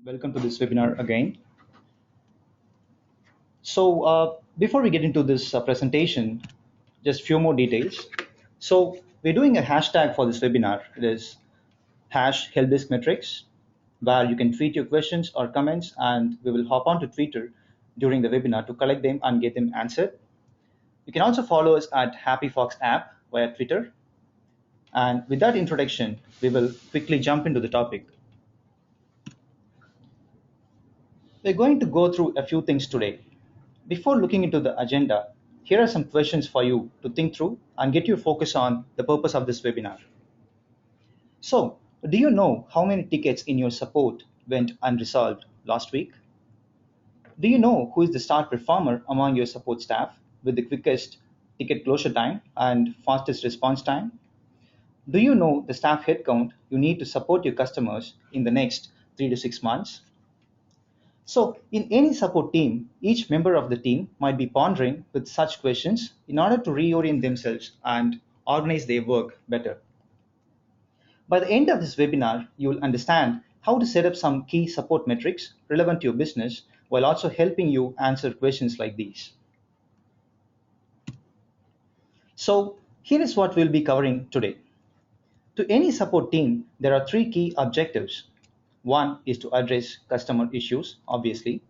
Welcome to this webinar again. Before we get into this presentation, just few more details. So we're doing a hashtag for this webinar. It is hash helpdesk metrics, where you can tweet your questions or comments, and we will hop on to Twitter during the webinar to collect them and get them answered. You can also follow us at HappyFox app via Twitter. And with that introduction, we will quickly jump into the topic. We're going to go through a few things today. Before looking into the agenda, here are some questions for you to think through and get your focus on the purpose of this webinar. So, do you know how many tickets in your support went unresolved last week? Do you know who is the star performer among your support staff with the quickest ticket closure time and fastest response time? Do you know the staff headcount you need to support your customers in the next 3 to 6 months? So, in any support team, each member of the team might be pondering with such questions in order to reorient themselves and organize their work better. By the end of this webinar, you will understand how to set up some key support metrics relevant to your business while also helping you answer questions like these. So, here is what we'll be covering today. To any support team, there are three key objectives. One is to address customer issues, obviously.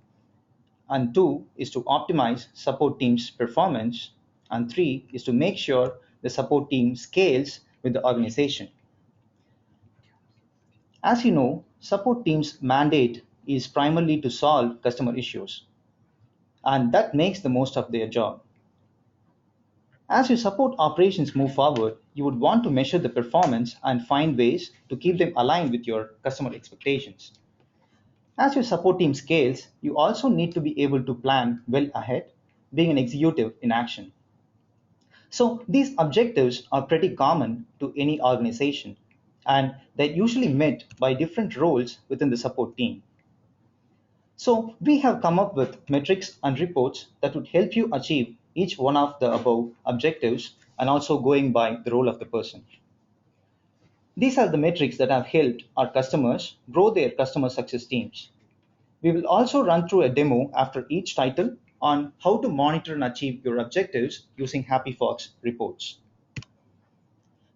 And two is to optimize support team's performance, and three is to make sure the support team scales with the organization. As you know, support team's mandate is primarily to solve customer issues, and that makes the most of their job. As your support operations move forward, you would want to measure the performance and find ways to keep them aligned with your customer expectations. As your support team scales, you also need to be able to plan well ahead, being an executive in action. So these objectives are pretty common to any organization, and they're usually met by different roles within the support team. So we have come up with metrics and reports that would help you achieve each one of the above objectives and also going by the role of the person. These are the metrics that have helped our customers grow their customer success teams. We will also run through a demo after each title on how to monitor and achieve your objectives using HappyFox reports.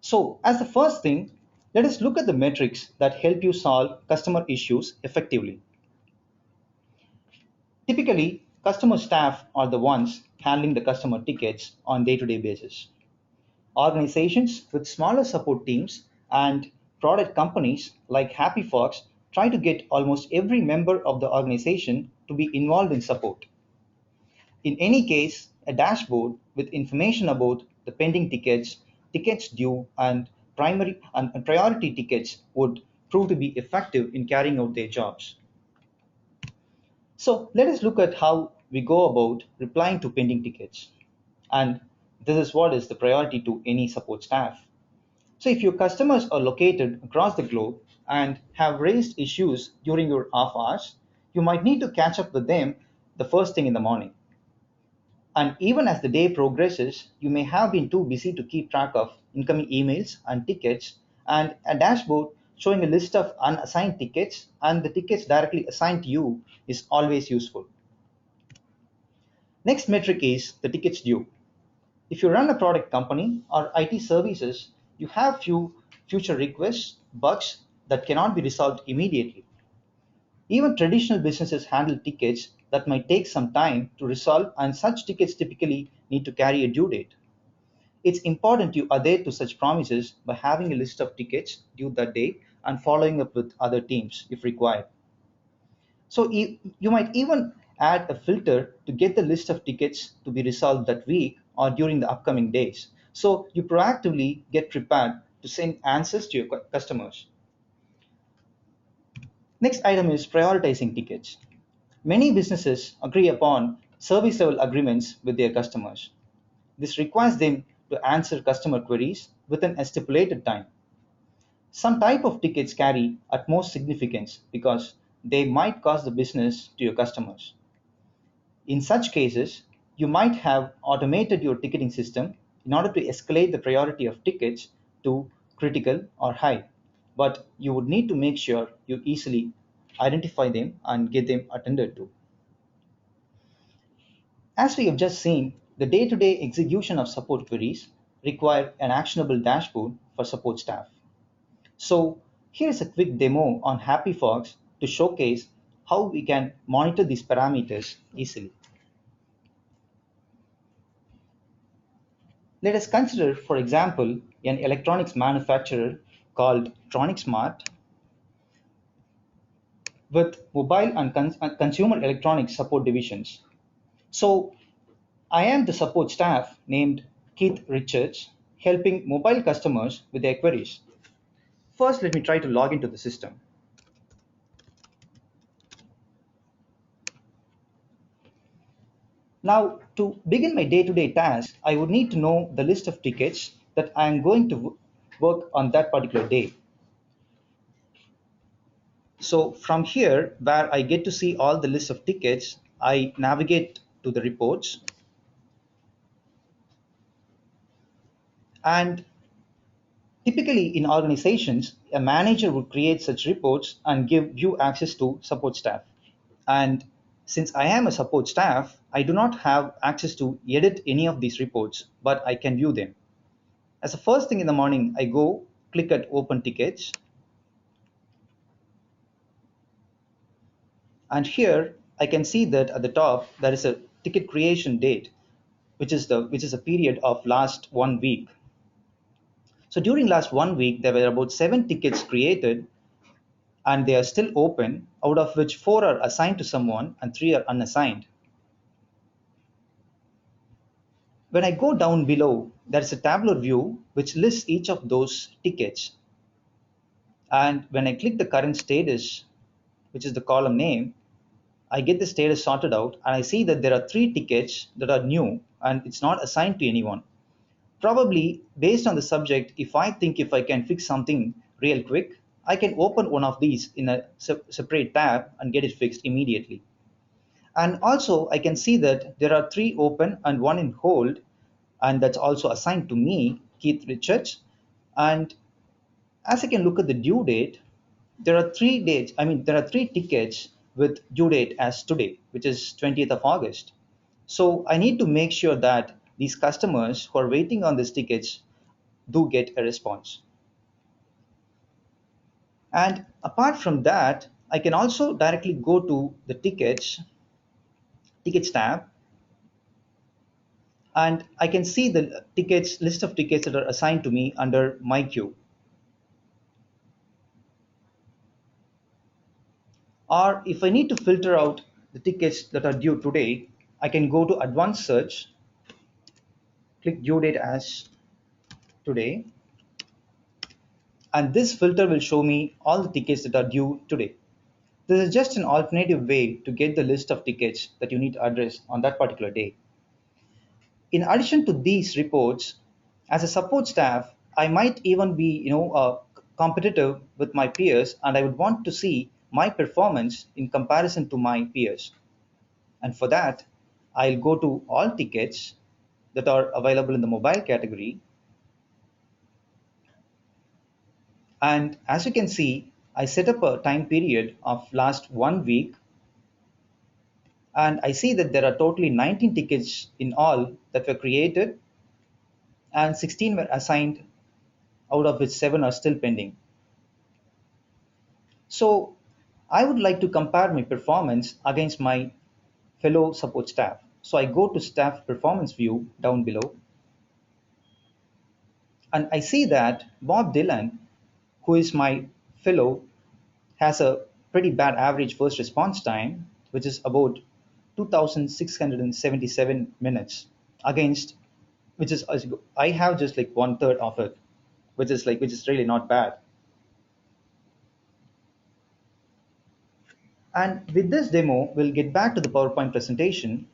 So as the first thing, let us look at the metrics that help you solve customer issues effectively. Typically, customer staff are the ones handling the customer tickets on day-to-day basis. Organizations with smaller support teams and product companies like HappyFox try to get almost every member of the organization to be involved in support. In any case, a dashboard with information about the pending tickets, tickets due, and primary and priority tickets would prove to be effective in carrying out their jobs. So let us look at how we go about replying to pending tickets. And this is what is the priority to any support staff. So if your customers are located across the globe and have raised issues during your off hours, you might need to catch up with them the first thing in the morning. And even as the day progresses, you may have been too busy to keep track of incoming emails and tickets, and a dashboard showing a list of unassigned tickets and the tickets directly assigned to you is always useful. Next metric is the tickets due. If you run a product company or IT services, you have few future requests, bugs that cannot be resolved immediately. Even traditional businesses handle tickets that might take some time to resolve, and such tickets typically need to carry a due date. It's important you adhere to such promises by having a list of tickets due that day and following up with other teams if required. So you might even add a filter to get the list of tickets to be resolved that week or during the upcoming days. So you proactively get prepared to send answers to your customers. Next item is prioritizing tickets. Many businesses agree upon service level agreements with their customers. This requires them to answer customer queries within a stipulated time. Some type of tickets carry utmost significance because they might cost the business to your customers. In such cases, you might have automated your ticketing system in order to escalate the priority of tickets to critical or high, but you would need to make sure you easily identify them, and get them attended to. As we have just seen, the day-to-day execution of support queries require an actionable dashboard for support staff. So here's a quick demo on HappyFox to showcase how we can monitor these parameters easily. Let us consider, for example, an electronics manufacturer called TronicSmart with mobile and consumer electronics support divisions. So I am the support staff named Keith Richards, helping mobile customers with their queries. First, let me try to log into the system. Now, to begin my day-to-day task, I would need to know the list of tickets that I am going to work on that particular day. So from here, where I get to see all the list of tickets, I navigate to the reports. And typically in organizations, a manager would create such reports and give view access to support staff. And since I am a support staff, I do not have access to edit any of these reports, but I can view them. As the first thing in the morning, I go click at open tickets. And here I can see that at the top, there is a ticket creation date, which is a period of last 1 week. So during last 1 week, there were about 7 tickets created and they are still open, out of which 4 are assigned to someone and 3 are unassigned. When I go down below, there's a tabular view which lists each of those tickets. And when I click the current status, which is the column name, I get the status sorted out and I see that there are 3 tickets that are new and it's not assigned to anyone. Probably based on the subject, if I think if I can fix something real quick, I can open one of these in a separate tab and get it fixed immediately. And also I can see that there are 3 open and 1 in hold, and that's also assigned to me, Keith Richards. And as I can look at the due date, there are 3 tickets with due date as today, which is 20th of August. So I need to make sure that these customers who are waiting on these tickets do get a response. And apart from that, I can also directly go to the tickets tab, and I can see the list of tickets that are assigned to me under my queue. Or if I need to filter out the tickets that are due today, I can go to advanced search, click due date as today, and this filter will show me all the tickets that are due today. This is just an alternative way to get the list of tickets that you need to address on that particular day. In addition to these reports, as a support staff, I might even be, competitive with my peers, and I would want to see my performance in comparison to my peers. And for that, I'll go to all tickets that are available in the mobile category. And as you can see, I set up a time period of last 1 week. And I see that there are totally 19 tickets in all that were created and 16 were assigned, out of which 7 are still pending. So I would like to compare my performance against my fellow support staff. So I go to staff performance view down below, and I see that Bob Dylan, who is my fellow, has a pretty bad average first response time, which is about 2,677 minutes against, which is, I have just like 1/3 of it, which is really not bad. And with this demo, we'll get back to the PowerPoint presentation.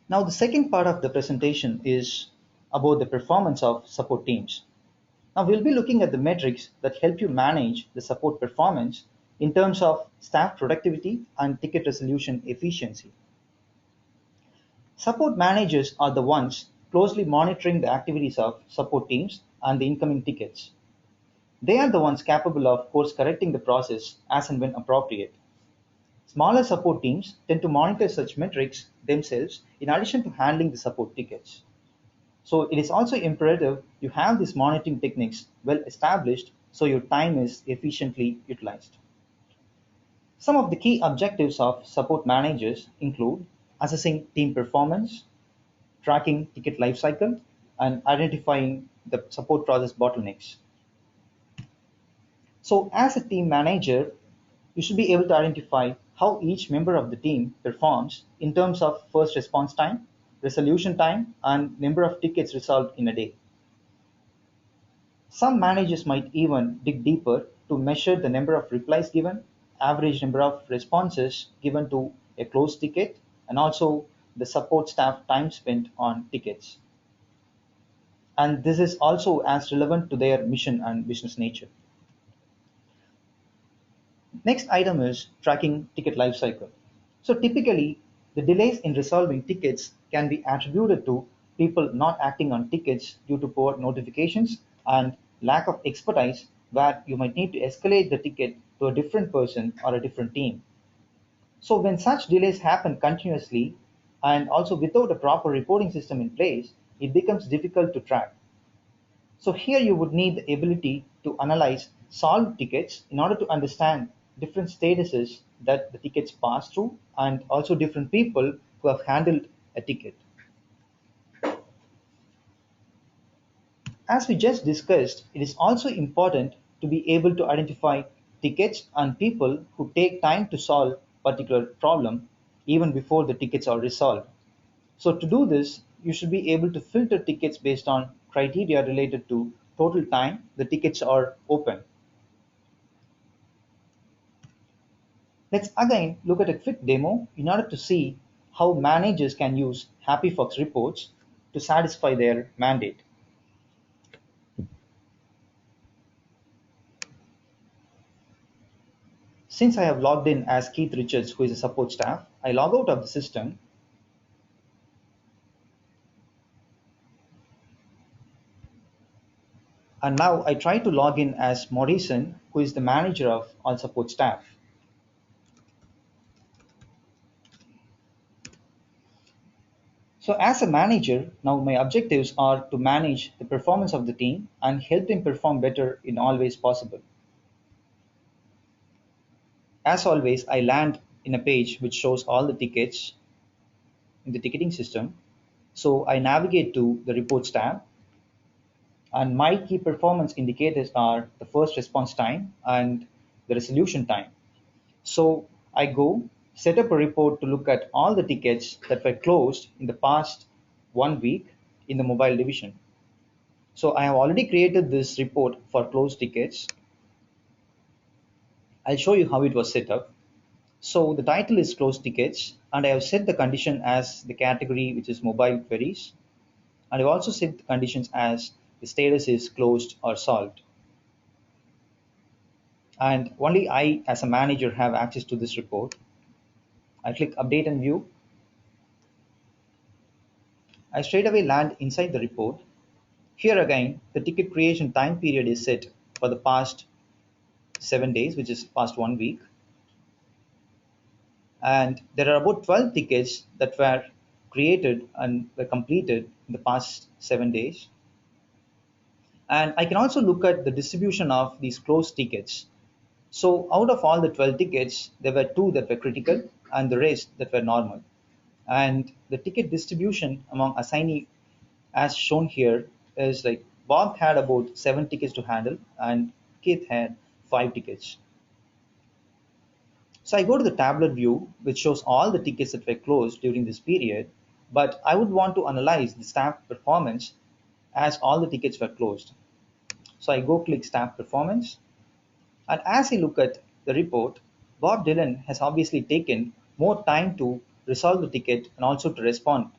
Now, the second part of the presentation is about the performance of support teams. Now, we'll be looking at the metrics that help you manage the support performance in terms of staff productivity and ticket resolution efficiency. Support managers are the ones closely monitoring the activities of support teams and the incoming tickets. They are the ones capable of course correcting the process as and when appropriate. Smaller support teams tend to monitor such metrics themselves in addition to handling the support tickets. So it is also imperative you have these monitoring techniques well established so your time is efficiently utilized. Some of the key objectives of support managers include assessing team performance, tracking ticket lifecycle, and identifying the support process bottlenecks. So as a team manager, you should be able to identify how each member of the team performs in terms of first response time, resolution time, and number of tickets resolved in a day. Some managers might even dig deeper to measure the number of replies given, average number of responses given to a closed ticket, and also the support staff time spent on tickets. And this is also as relevant to their mission and business nature. Next item is tracking ticket lifecycle. So typically, the delays in resolving tickets can be attributed to people not acting on tickets due to poor notifications and lack of expertise, where you might need to escalate the ticket to a different person or a different team. So when such delays happen continuously and also without a proper reporting system in place, it becomes difficult to track. So here you would need the ability to analyze solved tickets in order to understand different statuses that the tickets pass through and also different people who have handled a ticket. As we just discussed, it is also important to be able to identify tickets and people who take time to solve a particular problem even before the tickets are resolved. So to do this, you should be able to filter tickets based on criteria related to total time the tickets are open. Let's again look at a quick demo in order to see how managers can use HappyFox reports to satisfy their mandate. Since I have logged in as Keith Richards, who is a support staff, I log out of the system. And now I try to log in as Morrison, who is the manager of all support staff. So as a manager, now my objectives are to manage the performance of the team and help them perform better in all ways possible. As always, I land in a page which shows all the tickets in the ticketing system. So I navigate to the reports tab, and my key performance indicators are the first response time and the resolution time. So I go set up a report to look at all the tickets that were closed in the past 1 week in the mobile division. So I have already created this report for closed tickets. I'll show you how it was set up. So the title is closed tickets, and I have set the condition as the category, which is mobile queries. And I've also set the conditions as the status is closed or solved. And only I, as a manager, have access to this report. I click update and view. I straight away land inside the report. Here again, the ticket creation time period is set for the past 7 days, which is past 1 week. And there are about 12 tickets that were created and were completed in the past 7 days. And I can also look at the distribution of these closed tickets. So out of all the 12 tickets, there were two that were critical and the rest that were normal. And the ticket distribution among assignee as shown here is like Bob had about 7 tickets to handle and Keith had 5 tickets. So I go to the tablet view, which shows all the tickets that were closed during this period, but I would want to analyze the staff performance as all the tickets were closed. So I go click staff performance, and as I look at the report, Bob Dylan has obviously taken more time to resolve the ticket and also to respond.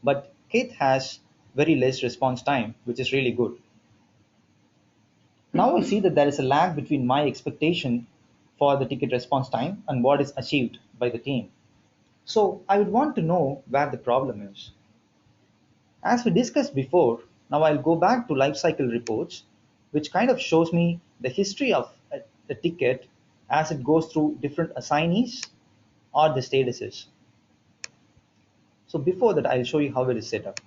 But Keith has very less response time, which is really good. Now I see that there is a lag between my expectation for the ticket response time and what is achieved by the team. So I would want to know where the problem is. As we discussed before, now I'll go back to lifecycle reports, which kind of shows me the history of a ticket as it goes through different assignees or the statuses. So before that, I'll show you how it is set up.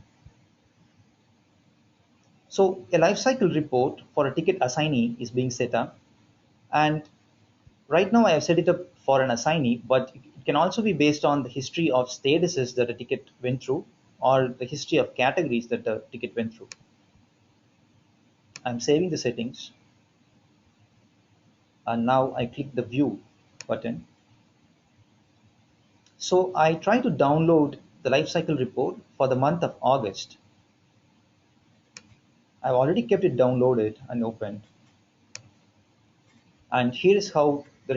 So a lifecycle report for a ticket assignee is being set up, and right now I have set it up for an assignee, but it can also be based on the history of statuses that a ticket went through or the history of categories that the ticket went through. I'm saving the settings, and now I click the view button. So I try to download the lifecycle report for the month of August. I've already kept it downloaded and opened. And here is how the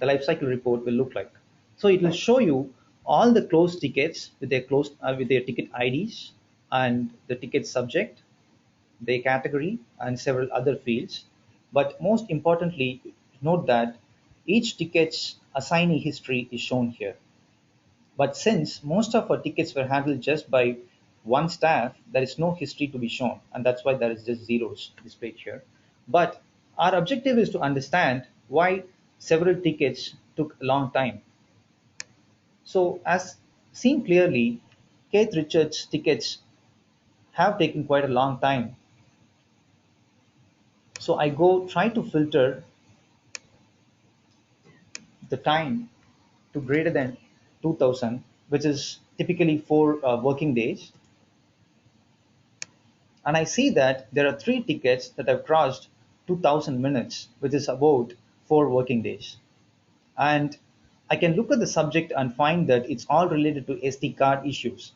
lifecycle report will look like. So it will show you all the closed tickets with their ticket IDs and the ticket subject, their category, and several other fields. But most importantly, note that each ticket's assignee history is shown here. But since most of our tickets were handled just by one staff, there is no history to be shown, and that's why there is just zeros displayed here. But our objective is to understand why several tickets took a long time. So as seen clearly, Keith Richards' tickets have taken quite a long time. So I go try to filter the time to greater than 2000, which is typically 4 working days. And I see that there are 3 tickets that have crossed 2000 minutes, which is about 4 working days. And I can look at the subject and find that it's all related to SD card issues.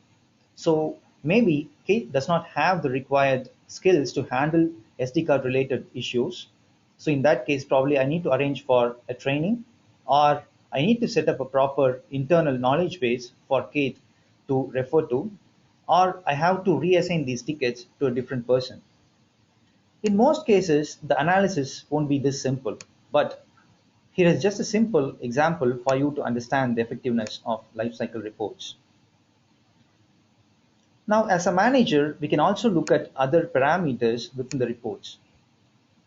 So maybe Kate does not have the required skills to handle SD card related issues. So in that case, probably I need to arrange for a training, or I need to set up a proper internal knowledge base for Kate to refer to, or I have to reassign these tickets to a different person. In most cases, the analysis won't be this simple, but here is just a simple example for you to understand the effectiveness of lifecycle reports. Now, as a manager, we can also look at other parameters within the reports.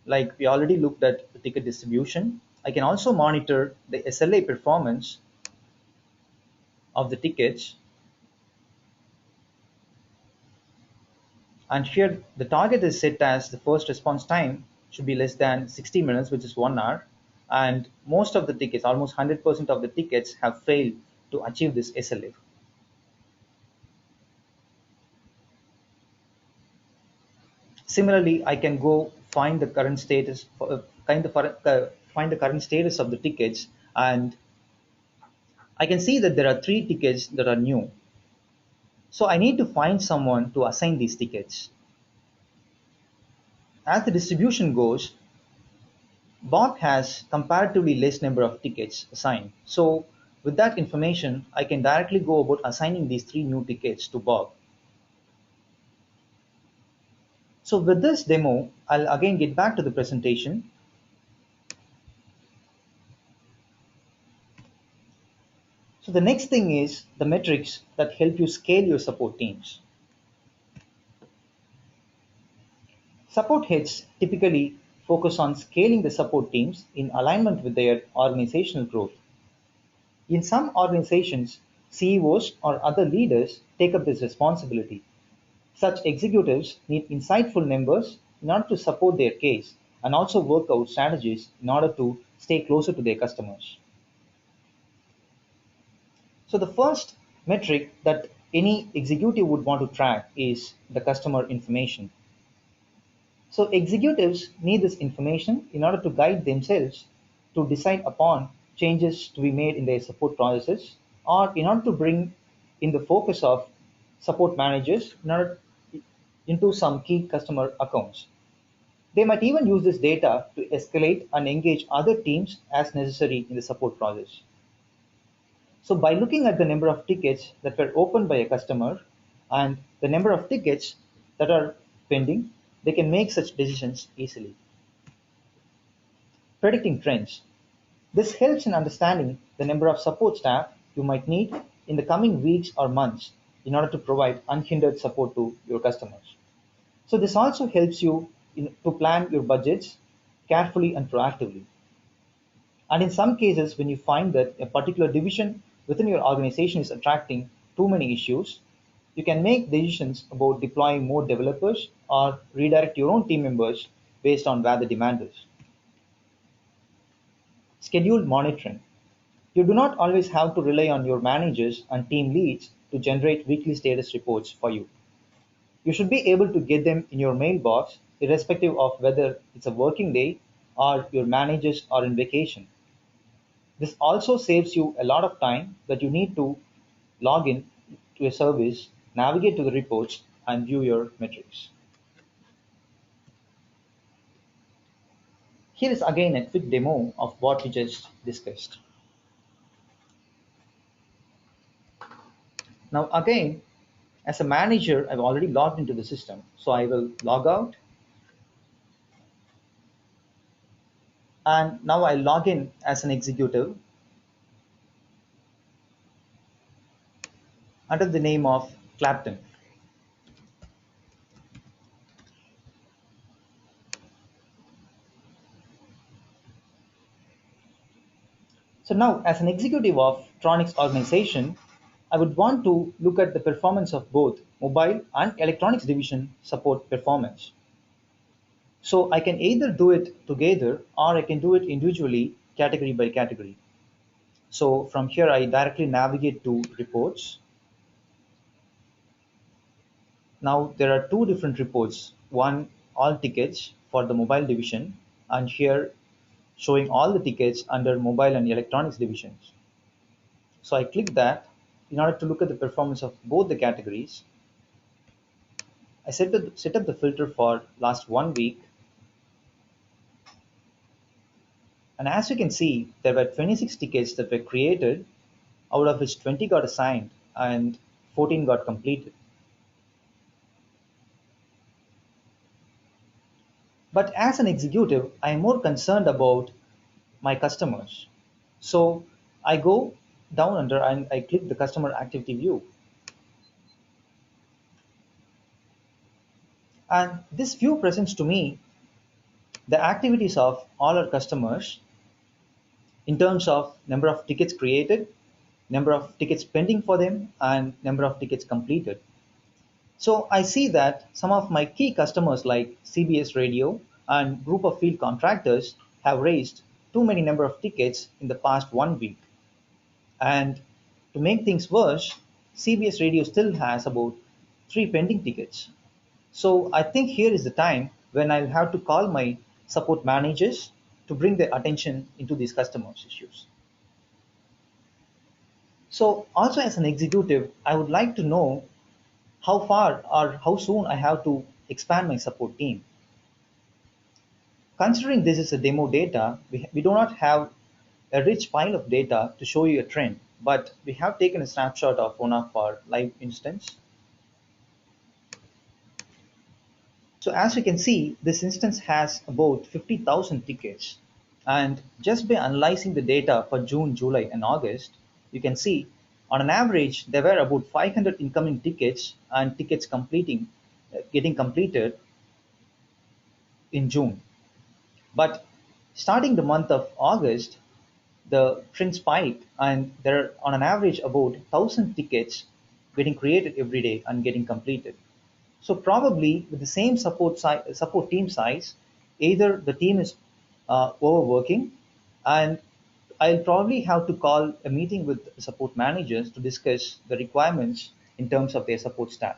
Like we already looked at the ticket distribution. I can also monitor the SLA performance of the tickets. And here the target is set as the first response time should be less than 60 minutes, which is 1 hour. And most of the tickets, almost 100% of the tickets have failed to achieve this SLA. Similarly, I can go find the current status, find the current status of the tickets, and I can see that there are 3 tickets that are new. So I need to find someone to assign these tickets. As the distribution goes, Bob has comparatively less number of tickets assigned. So with that information, I can directly go about assigning these 3 new tickets to Bob. So with this demo, I'll again get back to the presentation. So the next thing is the metrics that help you scale your support teams. Support heads typically focus on scaling the support teams in alignment with their organizational growth. In some organizations, CEOs or other leaders take up this responsibility. Such executives need insightful members in order to support their case and also work out strategies in order to stay closer to their customers. So the first metric that any executive would want to track is the customer information. So executives need this information in order to guide themselves to decide upon changes to be made in their support processes, or in order to bring in the focus of support managers into some key customer accounts. They might even use this data to escalate and engage other teams as necessary in the support process. So by looking at the number of tickets that were opened by a customer and the number of tickets that are pending, they can make such decisions easily. Predicting trends. This helps in understanding the number of support staff you might need in the coming weeks or months in order to provide unhindered support to your customers. So this also helps you to plan your budgets carefully and proactively. And in some cases, when you find that a particular division within your organization is attracting too many issues, you can make decisions about deploying more developers or redirect your own team members based on where the demand is. Scheduled monitoring. You do not always have to rely on your managers and team leads to generate weekly status reports for you. You should be able to get them in your mailbox, irrespective of whether it's a working day or your managers are on vacation. This also saves you a lot of time that you need to log in to a service, navigate to the reports, and view your metrics. Here is again a quick demo of what we just discussed. Now again, as a manager, I've already logged into the system. So I will log out, and now I log in as an executive under the name of Clapton. So now, as an executive of Tronics organization, I would want to look at the performance of both mobile and electronics division support performance. So I can either do it together or I can do it individually, category by category. So from here, I directly navigate to reports. Now there are two different reports. One, all tickets for the mobile division, and here showing all the tickets under mobile and electronics divisions. So I click that in order to look at the performance of both the categories. I set up the filter for last 1 week. And as you can see, there were 26 tickets that were created, out of which 20 got assigned and 14 got completed. But as an executive, I am more concerned about my customers. So I go down under and I click the customer activity view. And this view presents to me the activities of all our customers in terms of number of tickets created, number of tickets pending for them, and number of tickets completed. So I see that some of my key customers like CBS Radio and group of field contractors have raised too many number of tickets in the past 1 week. And to make things worse, CBS Radio still has about 3 pending tickets. So I think here is the time when I'll have to call my support managers to bring their attention into these customers' issues. So also as an executive, I would like to know how far or how soon I have to expand my support team. Considering this is a demo data, we do not have a rich pile of data to show you a trend, but we have taken a snapshot of one of our live instance. So as you can see, this instance has about 50,000 tickets. And just by analyzing the data for June, July, and August, you can see on an average, there were about 500 incoming tickets and tickets getting completed in June. But starting the month of August, the trend spiked and there are on an average about 1,000 tickets getting created every day and getting completed. So probably with the same support team size, either the team is overworking, and I'll probably have to call a meeting with support managers to discuss the requirements in terms of their support staff.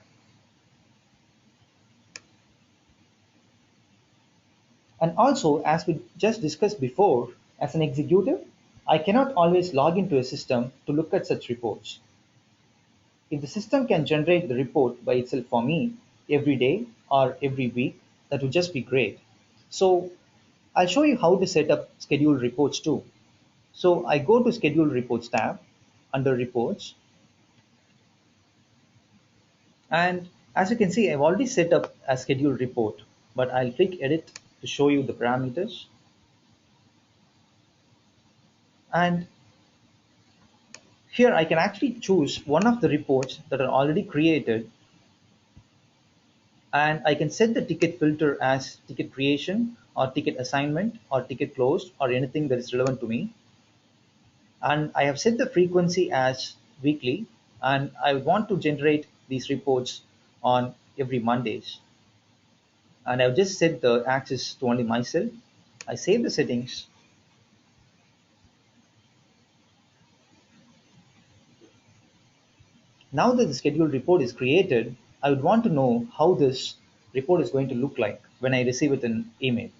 And also, as we just discussed before, as an executive, I cannot always log into a system to look at such reports. If the system can generate the report by itself for me every day or every week, that would just be great. So I'll show you how to set up scheduled reports too. So I go to scheduled reports tab under reports. And as you can see, I've already set up a scheduled report, but I'll click edit to show you the parameters. And Here I can actually choose one of the reports that are already created, and I can set the ticket filter as ticket creation or ticket assignment or ticket closed or anything that is relevant to me. And I have set the frequency as weekly, and I want to generate these reports on every Mondays. And I've just set the access to only myself. I save the settings. Now that the scheduled report is created, I would want to know how this report is going to look like when I receive it in email.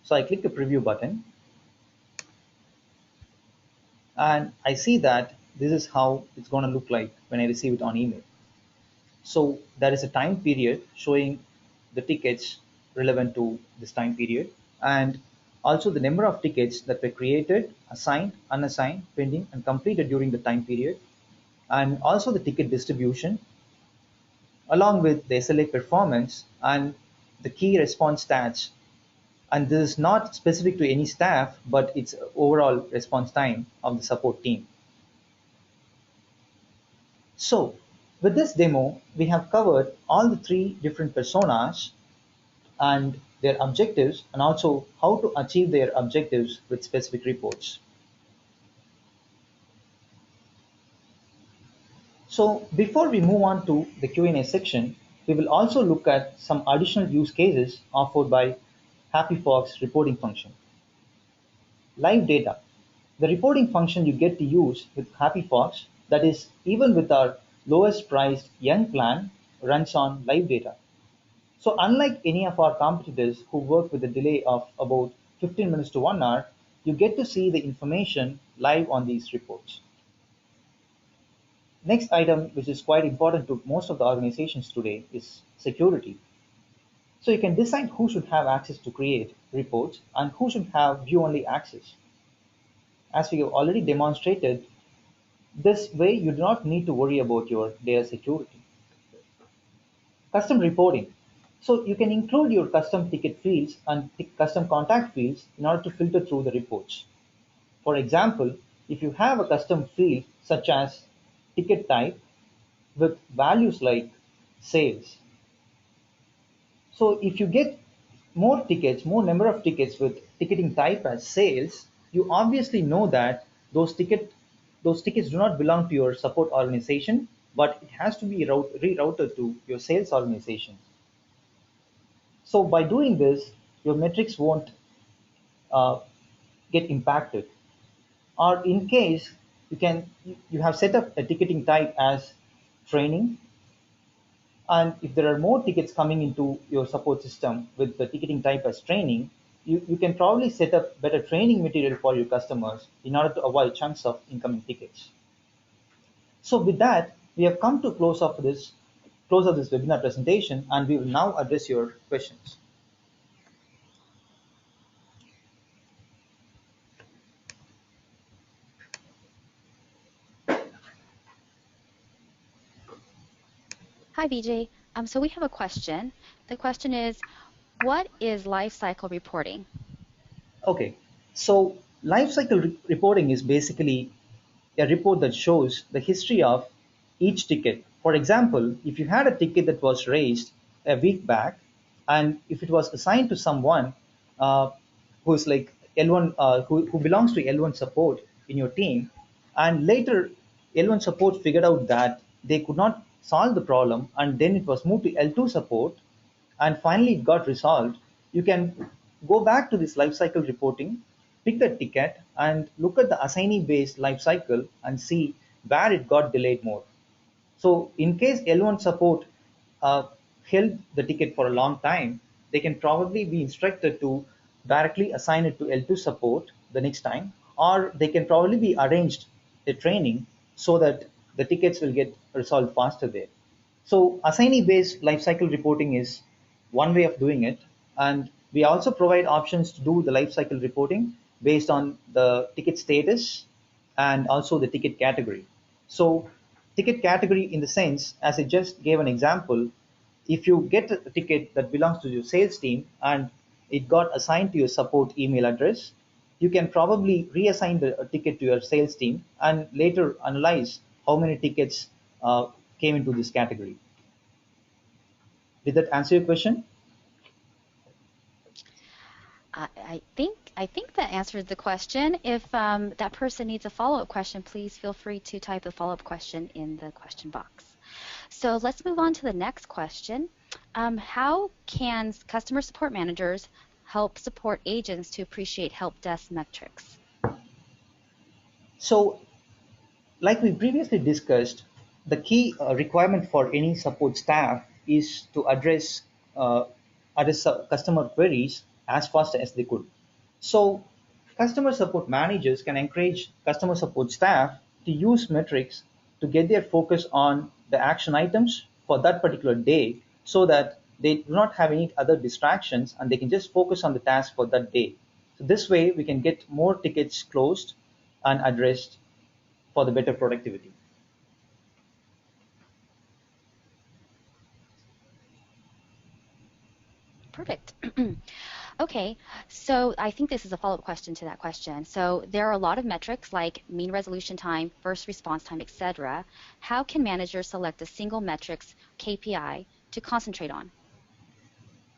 So I click the preview button, and I see that this is how it's going to look like when I receive it on email. So there is a time period showing the tickets relevant to this time period, and also the number of tickets that were created, assigned, unassigned, pending, and completed during the time period, and also the ticket distribution, along with the SLA performance and the key response stats. And this is not specific to any staff, but it's overall response time of the support team. So with this demo, we have covered all the three different personas and their objectives, and also how to achieve their objectives with specific reports. So before we move on to the Q&A section, we will also look at some additional use cases offered by HappyFox reporting function. Live data. The reporting function you get to use with HappyFox, that is, even with our lowest priced young plan, runs on live data. So unlike any of our competitors who work with a delay of about 15 minutes to 1 hour, you get to see the information live on these reports. Next item, which is quite important to most of the organizations today, is security. So you can decide who should have access to create reports and who should have view-only access. As we have already demonstrated, this way you do not need to worry about your data security. Custom reporting. So you can include your custom ticket fields and custom contact fields in order to filter through the reports. For example, if you have a custom field such as ticket type with values like sales. So if you get more tickets, more number of tickets with ticketing type as sales, you obviously know that those tickets do not belong to your support organization, but it has to be rerouted to your sales organization. So by doing this, your metrics won't uh, get impacted. Or in case you have set up a ticketing type as training, and if there are more tickets coming into your support system with the ticketing type as training, you can probably set up better training material for your customers in order to avoid chunks of incoming tickets. So with that, we have come to close of this webinar presentation, and we will now address your questions. Hi, BJ. So we have a question. The question is, what is lifecycle reporting? Okay, so reporting is basically a report that shows the history of each ticket. For example, if you had a ticket that was raised a week back, and if it was assigned to someone uh, who's like L1, who belongs to L1 support in your team, and later L1 support figured out that they could not solve the problem, and then it was moved to L2 support, and finally it got resolved, you can go back to this lifecycle reporting, pick the ticket, and look at the assignee based lifecycle and see where it got delayed more. So in case L1 support held the ticket for a long time, they can probably be instructed to directly assign it to L2 support the next time, or they can probably be arranged a training so that the tickets will get resolved faster there. So assignee-based lifecycle reporting is one way of doing it, and we also provide options to do the lifecycle reporting based on the ticket status and also the ticket category. So ticket category in the sense, as I just gave an example, if you get a ticket that belongs to your sales team and it got assigned to your support email address, you can probably reassign the ticket to your sales team and later analyze how many tickets came into this category. Did that answer your question? I think that answers the question. If that person needs a follow-up question, please feel free to type the follow-up question in the question box. So let's move on to the next question. How can customer support managers help support agents to appreciate help desk metrics? So, like we previously discussed, the key requirement for any support staff is to uh, address customer queries as fast as they could. So, customer support managers can encourage customer support staff to use metrics to get their focus on the action items for that particular day so that they do not have any other distractions and they can just focus on the task for that day. So, this way, we can get more tickets closed and addressed for the better productivity. Perfect. Okay, so I think this is a follow-up question to that question. So there are a lot of metrics like mean resolution time, first response time, etc. How can managers select a single metrics KPI to concentrate on?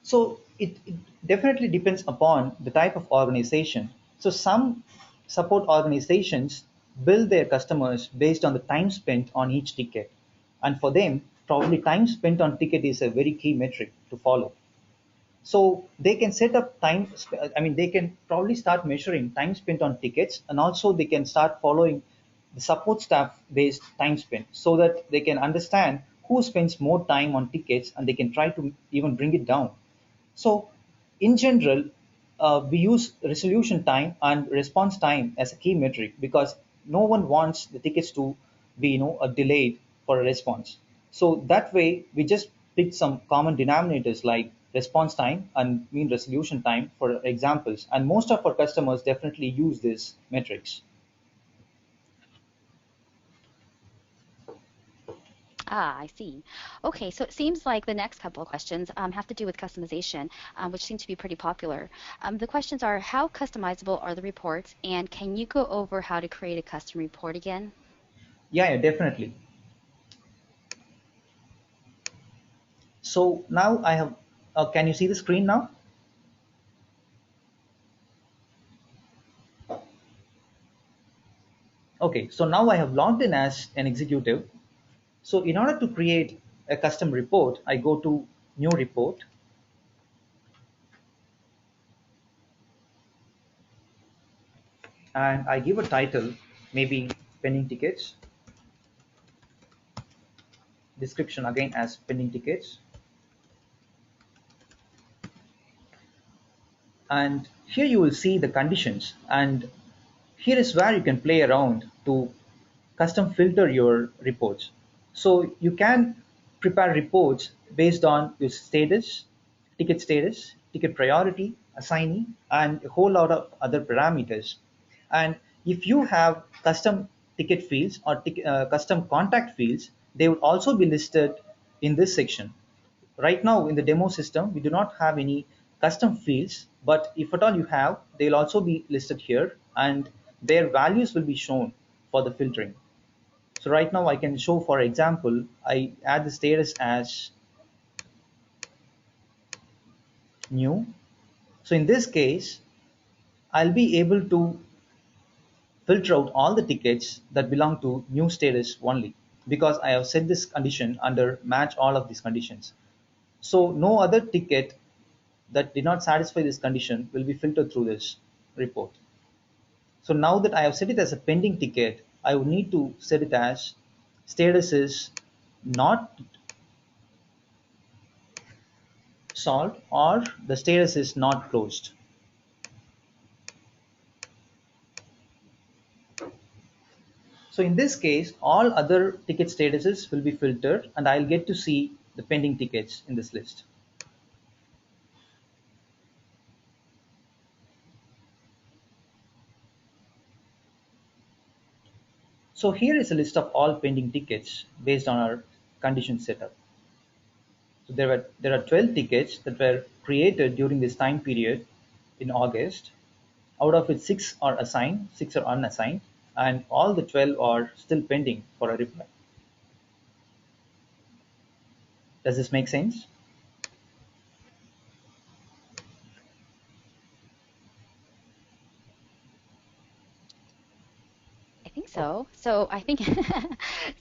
So it definitely depends upon the type of organization. So some support organizations bill their customers based on the time spent on each ticket. And for them, probably time spent on ticket is a very key metric to follow. So they can set up they can probably start measuring time spent on tickets, and also they can start following the support staff based time spent so that they can understand who spends more time on tickets and they can try to even bring it down. So, in general, we use resolution time and response time as a key metric because no one wants the tickets to be, delayed for a response. So that way, we just pick some common denominators like response time and mean resolution time for examples. And most of our customers definitely use these metrics. Ah, I see. Okay, so it seems like the next couple of questions have to do with customization, which seem to be pretty popular. The questions are, how customizable are the reports, and can you go over how to create a custom report again? Yeah, yeah, definitely. So now I have, can you see the screen now? Okay, so now I have logged in as an executive. So in order to create a custom report, I go to new report and I give a title, maybe pending tickets, description again as pending tickets. And here you will see the conditions, and here is where you can play around to custom filter your reports. So you can prepare reports based on your status, ticket priority, assignee, and a whole lot of other parameters. And if you have custom ticket fields or custom contact fields, they would also be listed in this section. Right now in the demo system, we do not have any custom fields, but if at all you have, they'll also be listed here and their values will be shown for the filtering. So right now I can show, for example, I add the status as new. So in this case, I'll be able to filter out all the tickets that belong to new status only because I have set this condition under match all of these conditions. So no other ticket that did not satisfy this condition will be filtered through this report. So now that I have set it as a pending ticket, I would need to set it as status is not solved or the status is not closed. So in this case, all other ticket statuses will be filtered and I'll get to see the pending tickets in this list. So here is a list of all pending tickets based on our condition setup. So there are 12 tickets that were created during this time period in August, Out of which six are assigned, six are unassigned, and all the 12 are still pending for a reply. Does this make sense? I think so. So I think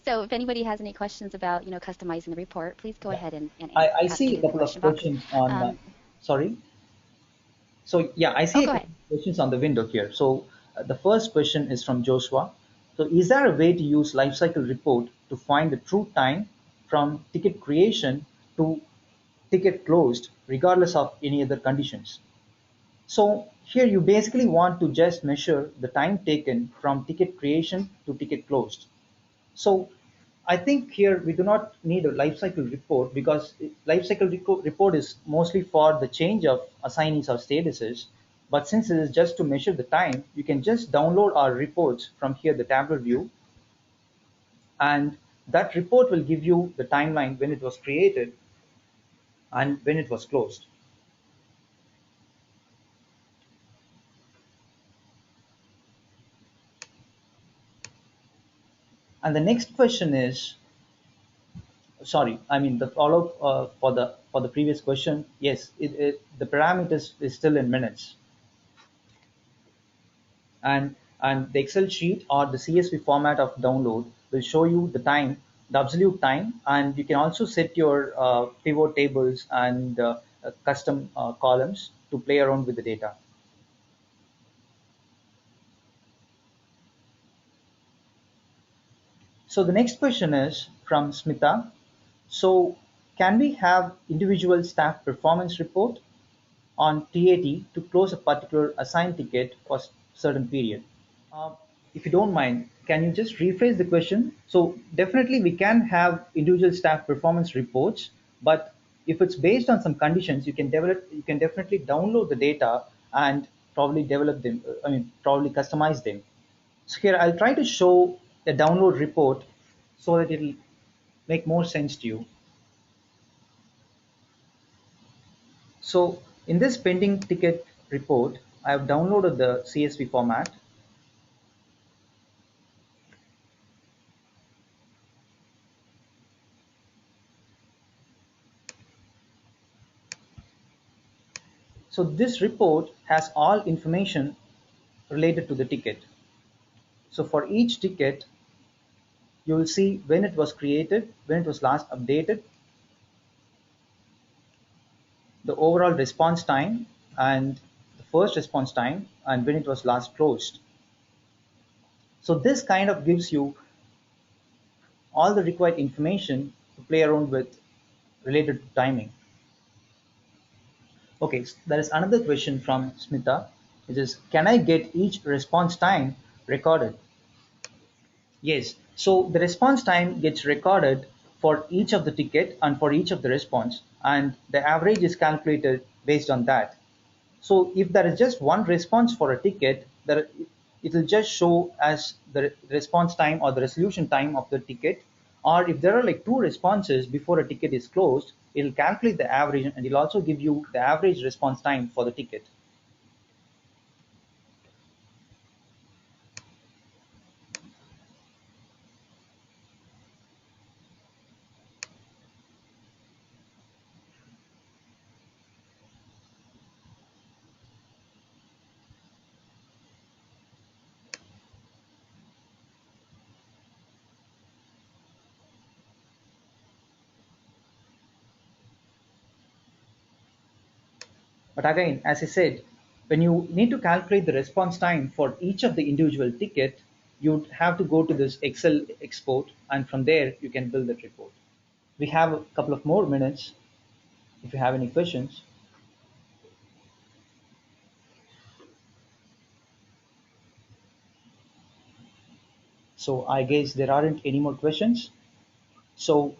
so. If anybody has any questions about customizing the report, please go Yeah. ahead and I ask see it a in the couple of question box. questions on, Um, sorry. So yeah, I oh, see a go couple ahead. of questions on the window here. So the first question is from Joshua. So is there a way to use lifecycle report to find the true time from ticket creation to ticket closed, regardless of any other conditions? So here you basically want to just measure the time taken from ticket creation to ticket closed. So I think here we do not need a lifecycle report because report is mostly for the change of assignees or statuses. But since it is just to measure the time, you can just download our reports from here, the tabular view, and that report will give you the timeline when it was created and when it was closed. And the next question is, sorry, I mean the follow for the previous question. Yes, the parameters is still in minutes, and the Excel sheet or the CSV format of download will show you the time, the absolute time, and you can also set your pivot tables and custom columns to play around with the data. So the next question is from Smita. So can we have individual staff performance report on TAT to close a particular assigned ticket for certain period? Uh, if you don't mind, can you just rephrase the question? So definitely we can have individual staff performance reports, but if it's based on some conditions, you can definitely download the data and probably develop them. I mean, probably customize them. So here I'll try to show a download report so that it'll make more sense to you. So in this pending ticket report, I have downloaded the CSV format. So this report has all information related to the ticket. So for each ticket, you will see when it was created, when it was last updated, the overall response time, and the first response time, and when it was last closed. So this kind of gives you all the required information to play around with related to timing. Okay, so there is another question from Smita, which is, can I get each response time recorded? Yes, so the response time gets recorded for each of the ticket and for each of the response, and the average is calculated based on that. So if there is just one response for a ticket, it will just show as the response time or the resolution time of the ticket. Or if there are like two responses before a ticket is closed, it will calculate the average and it will also give you the average response time for the ticket. But again, as I said, when you need to calculate the response time for each of the individual ticket, you'd have to go to this Excel export, and from there you can build that report. We have a couple of more minutes if you have any questions. So I guess there aren't any more questions. So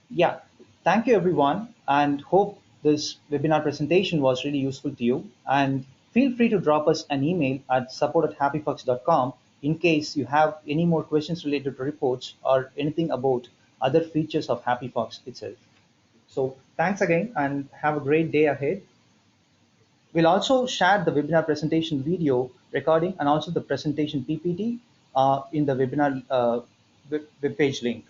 yeah, thank you everyone, and hope this webinar presentation was really useful to you. And feel free to drop us an email at support@happyfox.com in case you have any more questions related to reports or anything about other features of HappyFox itself. So thanks again and have a great day ahead. We'll also share the webinar presentation video recording and also the presentation PPT in the webinar web page link.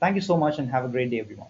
Thank you so much and have a great day, everyone.